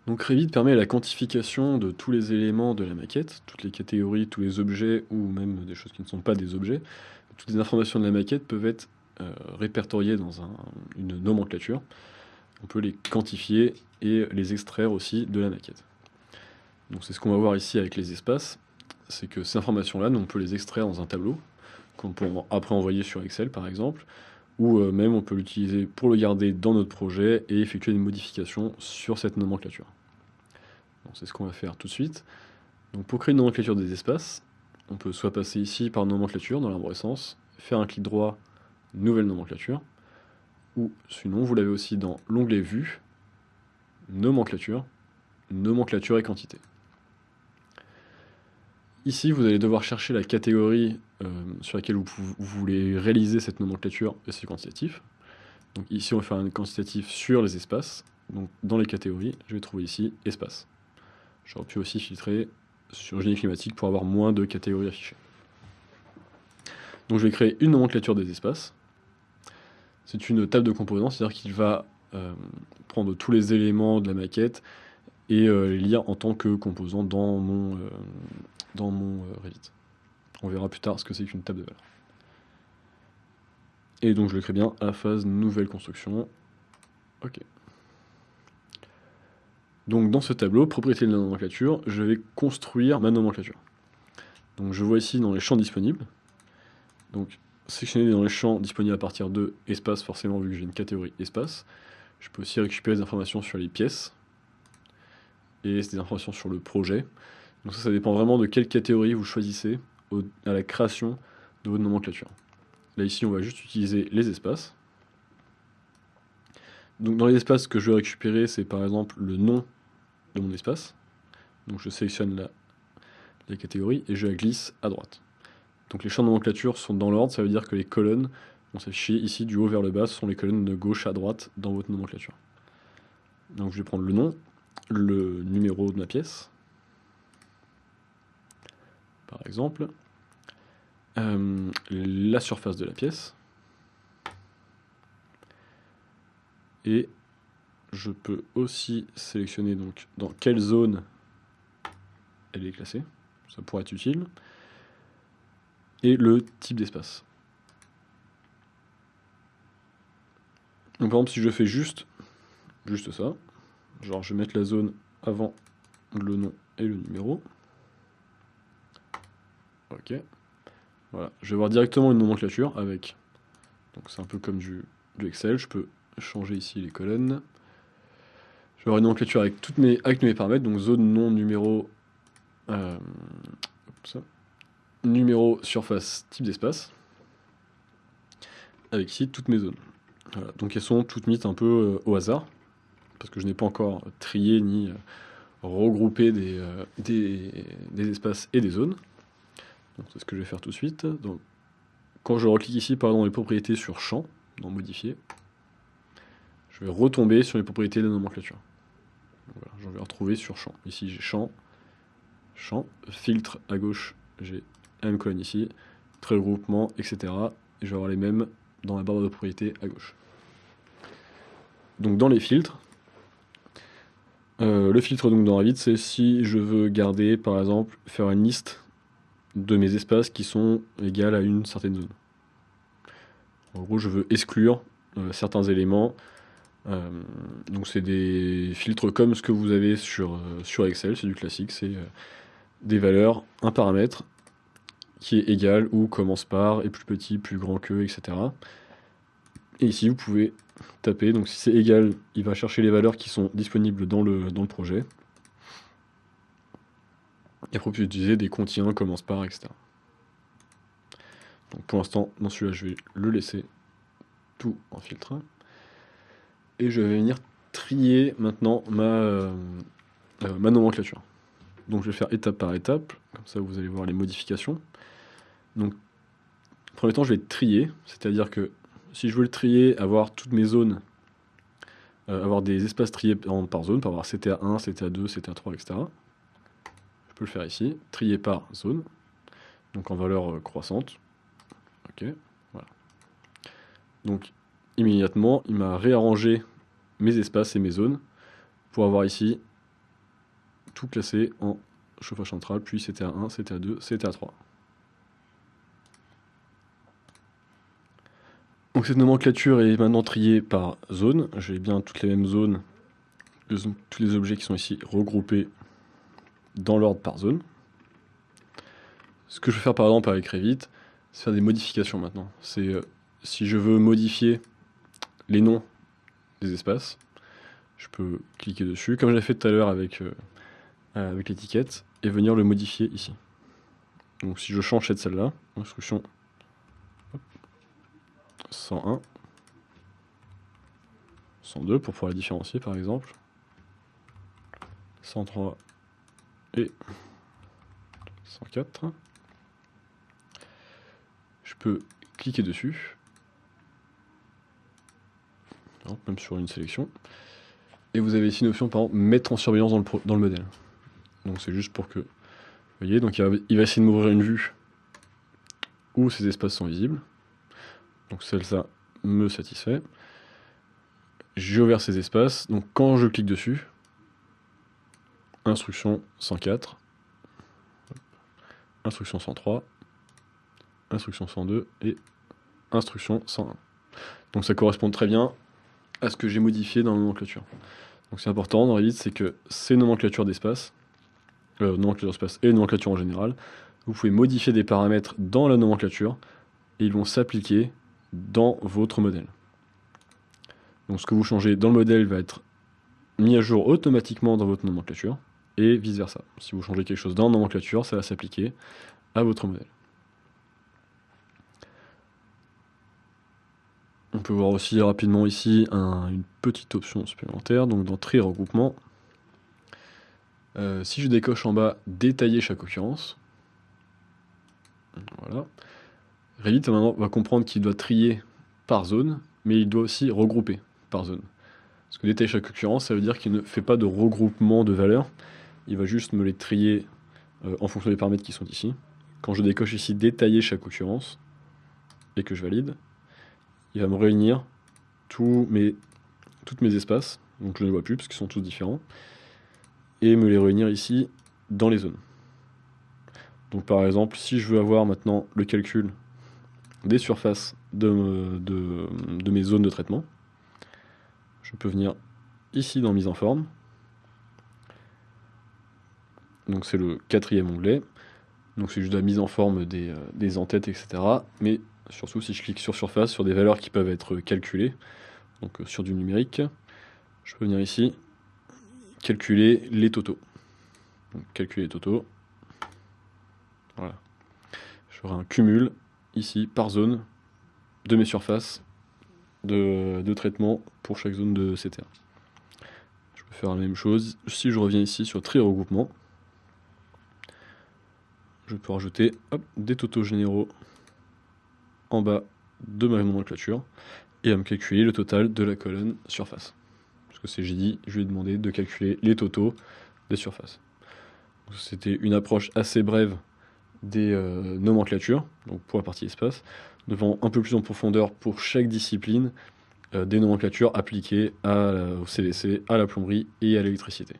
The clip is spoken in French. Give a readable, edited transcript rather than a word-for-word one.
Donc Revit permet la quantification de tous les éléments de la maquette, toutes les catégories, tous les objets, ou même des choses qui ne sont pas des objets. Toutes les informations de la maquette peuvent être répertoriées dans une nomenclature. On peut les quantifier et les extraire aussi de la maquette. Donc c'est ce qu'on va voir ici avec les espaces, c'est que ces informations-là, on peut les extraire dans un tableau, qu'on peut après envoyer sur Excel par exemple, ou même on peut l'utiliser pour le garder dans notre projet et effectuer des modifications sur cette nomenclature. Donc c'est ce qu'on va faire tout de suite. Donc pour créer une nomenclature des espaces, on peut soit passer ici par nomenclature dans l'arborescence, faire un clic droit, nouvelle nomenclature, ou sinon vous l'avez aussi dans l'onglet vue, nomenclature, nomenclature et quantité. Ici, vous allez devoir chercher la catégorie sur laquelle vous voulez réaliser cette nomenclature et c'est quantitatif. Donc ici, on va faire un quantitatif sur les espaces. Donc dans les catégories, je vais trouver ici espace. J'aurais pu aussi filtrer sur génie climatique pour avoir moins de catégories affichées. Donc je vais créer une nomenclature des espaces. C'est une table de composants, c'est-à-dire qu'il va prendre tous les éléments de la maquette et les lire en tant que composants dans mon Revit. On verra plus tard ce que c'est qu'une table de valeurs. Et donc je le crée bien à la phase nouvelle construction. Ok. Donc dans ce tableau, propriété de la nomenclature, je vais construire ma nomenclature. Donc je vois ici dans les champs disponibles. Donc sélectionner dans les champs disponibles à partir de espace, forcément vu que j'ai une catégorie espace. Je peux aussi récupérer des informations sur les pièces et des informations sur le projet. Donc ça dépend vraiment de quelle catégorie vous choisissez à la création de votre nomenclature. Là ici on va juste utiliser les espaces. Donc dans les espaces que je vais récupérer, c'est par exemple le nom de mon espace. Donc je sélectionne la catégorie et je la glisse à droite. Donc les champs de nomenclature sont dans l'ordre, ça veut dire que les colonnes vont s'afficher ici du haut vers le bas, ce sont les colonnes de gauche à droite dans votre nomenclature. Donc je vais prendre le nom, le numéro de ma pièce, par exemple, la surface de la pièce, et je peux aussi sélectionner donc dans quelle zone elle est classée, ça pourrait être utile, et le type d'espace. Donc par exemple si je fais juste ça, genre je vais mettre la zone avant le nom et le numéro, ok, voilà, je vais voir directement une nomenclature avec, donc c'est un peu comme du Excel, je peux changer ici les colonnes, je vais avoir une nomenclature avec tous mes paramètres, donc zone, nom, numéro, numéro, surface, type d'espace, avec ici toutes mes zones. Voilà, donc elles sont toutes mises un peu au hasard, parce que je n'ai pas encore trié ni regroupé des espaces et des zones. Donc c'est ce que je vais faire tout de suite. Donc, quand je reclique ici, par exemple, dans les propriétés sur champ, dans modifier, je vais retomber sur les propriétés de la nomenclature. Voilà, j'en vais retrouver sur champ. Ici j'ai champ, filtre à gauche, j'ai la même colonne ici, trait de regroupement, etc. Et je vais avoir les mêmes dans la barre de propriétés à gauche. Donc dans les filtres, le filtre donc dans Revit, c'est si je veux garder, par exemple, faire une liste de mes espaces qui sont égales à une certaine zone. En gros, je veux exclure certains éléments. Donc c'est des filtres comme ce que vous avez sur Excel, c'est du classique, c'est des valeurs, un paramètre qui est égal ou commence par, est plus petit, plus grand que, etc. Et ici vous pouvez taper, donc si c'est égal, il va chercher les valeurs qui sont disponibles dans le projet. Et après vous pouvez utiliser des contiens, commence par, etc. Donc pour l'instant, dans celui-là, je vais le laisser tout en filtre. Et je vais venir trier maintenant ma nomenclature. Donc je vais faire étape par étape, comme ça vous allez voir les modifications. Donc, premier temps, je vais trier, c'est-à-dire que si je veux le trier, avoir toutes mes zones, avoir des espaces triés par zone, par avoir CTA1, CTA2, CTA3, etc. Je peux le faire ici, trier par zone, donc en valeur croissante. Ok, voilà. Donc immédiatement, il m'a réarrangé mes espaces et mes zones pour avoir ici tout classer en chauffage central, puis CTA1, CTA2, CTA3. Donc cette nomenclature est maintenant triée par zone. J'ai bien toutes les mêmes zones, tous les objets qui sont ici regroupés dans l'ordre par zone. Ce que je vais faire par exemple avec Revit, c'est faire des modifications maintenant. C'est si je veux modifier les noms des espaces, je peux cliquer dessus, comme j'ai fait tout à l'heure avec l'étiquette, et venir le modifier ici. Donc si je change cette celle-là, instruction 101, 102 pour pouvoir la différencier par exemple, 103 et 104. Je peux cliquer dessus, même sur une sélection, et vous avez ici une option par exemple mettre en surveillance dans le modèle. Donc c'est juste pour que, vous voyez, donc il va essayer de m'ouvrir une vue où ces espaces sont visibles. Donc celle-là me satisfait. J'ai ouvert ces espaces, donc quand je clique dessus, instruction 104, instruction 103, instruction 102 et instruction 101. Donc ça correspond très bien à ce que j'ai modifié dans la nomenclature. Donc c'est important dans Revit, c'est que ces nomenclatures d'espace, nomenclature d'espace et nomenclature en général, vous pouvez modifier des paramètres dans la nomenclature et ils vont s'appliquer dans votre modèle. Donc ce que vous changez dans le modèle va être mis à jour automatiquement dans votre nomenclature, et vice versa. Si vous changez quelque chose dans la nomenclature, ça va s'appliquer à votre modèle. On peut voir aussi rapidement ici une petite option supplémentaire, donc dans Tri regroupement. Si je décoche en bas détailler chaque occurrence, voilà. Revit maintenant va comprendre qu'il doit trier par zone, mais il doit aussi regrouper par zone. Parce que détailler chaque occurrence, ça veut dire qu'il ne fait pas de regroupement de valeurs, il va juste me les trier en fonction des paramètres qui sont ici. Quand je décoche ici détailler chaque occurrence, et que je valide, il va me réunir tous mes espaces, donc je ne les vois plus parce qu'ils sont tous différents, et me les réunir ici dans les zones. Donc par exemple, si je veux avoir maintenant le calcul des surfaces de mes zones de traitement, je peux venir ici dans mise en forme, donc c'est le 4e onglet, donc c'est juste la mise en forme des en-têtes, etc. Mais surtout si je clique sur surface, sur des valeurs qui peuvent être calculées, donc sur du numérique, je peux venir ici, calculer les totaux. Donc calculer les totaux, voilà. J'aurai un cumul ici par zone de mes surfaces de traitement pour chaque zone de CTA. Je peux faire la même chose. Si je reviens ici sur tri regroupement, je peux rajouter des totaux généraux en bas de ma nomenclature et à me calculer le total de la colonne surface. Parce que c'est j'ai dit, je lui ai demandé de calculer les totaux des surfaces. C'était une approche assez brève des nomenclatures, donc pour la partie espace, devant un peu plus en profondeur pour chaque discipline des nomenclatures appliquées au CVC, à la plomberie et à l'électricité.